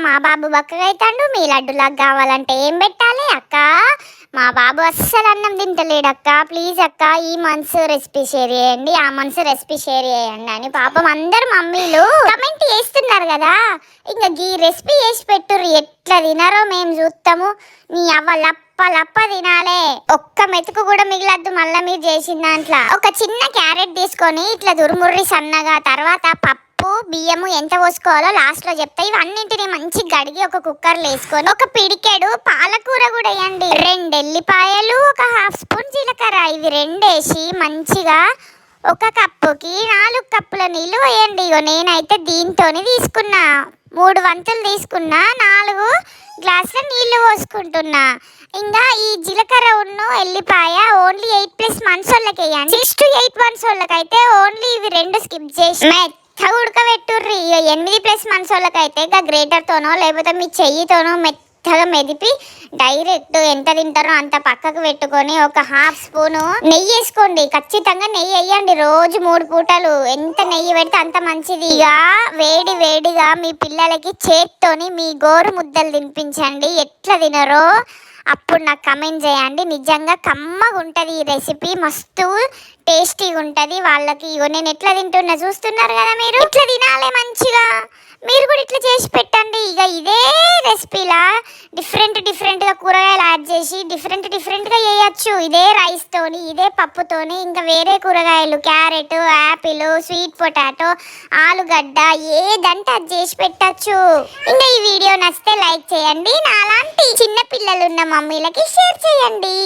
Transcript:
మా బాబు బక్కగా అవుతాడు, మీ లడ్డులాగా కావాలంటే ఏం పెట్టాలి అక్క? మా బాబు అస్సలు అన్నం తింటలేడు అక్క, ప్లీజ్ అక్క ఈ మంత్స్ రెసిపీ షేర్ చేయండి, ఆ మంత్స్ రెసిపీ షేర్ చేయండి అని పాపం అందరు మమ్మీలు కమెంట్ చేస్తున్నారు కదా. ఇంకా ఈ రెసిపీ చేసి పెట్టుర్రు, ఎట్లా తినారో మేము చూస్తాము. నీ అవ్వ లప్ప లప్ప తినాలే, ఒక్క మెతుకు కూడా మిగలద్దు. మళ్ళీ మీరు చేసిన దాంట్లో ఒక చిన్న క్యారెట్ తీసుకొని ఇట్లా దురుముర్రి సన్నగా, తర్వాత పప్పు బియ్యము ఎంత పోసుకోవాలో లాస్ట్ లో చెప్తా. ఇవన్నింటిని మంచి గడిగి ఒక కుక్కర్లో వేసుకొని ఒక పిడికెడు పాలకూర కూడా వేయండి, 2 ఎల్లిపాయలు, ఒక హాఫ్ స్పూన్ జీలకర్ర, ఇవి 2 వేసి మంచిగా ఒక కప్పుకి 4 కప్పుల నీళ్లు వేయండి. ఇగో నేనైతే దీంతోని తీసుకున్నా, 3 వంతులు తీసుకున్నా, 4 గ్లాసుల నీళ్లు పోసుకుంటున్నా. ఇంకా ఈ జీలకర్ర ఉన్న ఎల్లిపాయ ఓన్లీ 8+ months వాళ్ళకి వేయండి. 6 to 8 months వాళ్ళకి అయితే ఓన్లీ ఇవి 2 స్కిప్ చేసి మెత్తగా ఉడకబెట్టుర్రి. 8+ months వాళ్ళకైతే ఇక గ్రేటర్తోనో లేకపోతే మీ చెయ్యితోనో మెత్తగా మెదిపి డైరెక్ట్ ఎంత తింటారో అంత పక్కకు పెట్టుకొని ఒక హాఫ్ స్పూను నెయ్యి వేసుకోండి. ఖచ్చితంగా నెయ్యి వేయండి, రోజు 3 పూటలు. ఎంత నెయ్యి పెడితే అంత మంచిది. ఇక వేడి వేడిగా మీ పిల్లలకి చేత్తోని మీ గోరు ముద్దలు తినిపించండి. ఎట్లా తినరో అప్పుడు నాకు కమెంట్ చేయండి. నిజంగా కమ్మగా ఉంటుంది ఈ రెసిపీ, మస్తు టేస్టీగా ఉంటుంది వాళ్ళకి. ఇగో నేను ఎట్లా తింటున్నా చూస్తున్నారు కదా మీరు, ఇట్లా తినాలి మంచిగా. మీరు కూడా ఇట్లా చేసి పెట్టండి. ఇక ఇదే రెసిపీలా డిఫరెంట్గా కూరగాయలు యాడ్ చేసి డిఫరెంట్గా చేయొచ్చు. ఇదే రైస్తోని, ఇదే పప్పుతోని, ఇంకా వేరే కూరగాయలు క్యారెట్, యాపిల్, స్వీట్ పొటాటో, ఆలుగడ్డ ఏదంటే అది చేసి పెట్టచ్చు. ఇంకా ఈ వీడియో నచ్చితే లైక్ చేయండి, నాలాంటి చిన్న పిల్లలు ఉన్న మమ్మీలకి షేర్ చేయండి.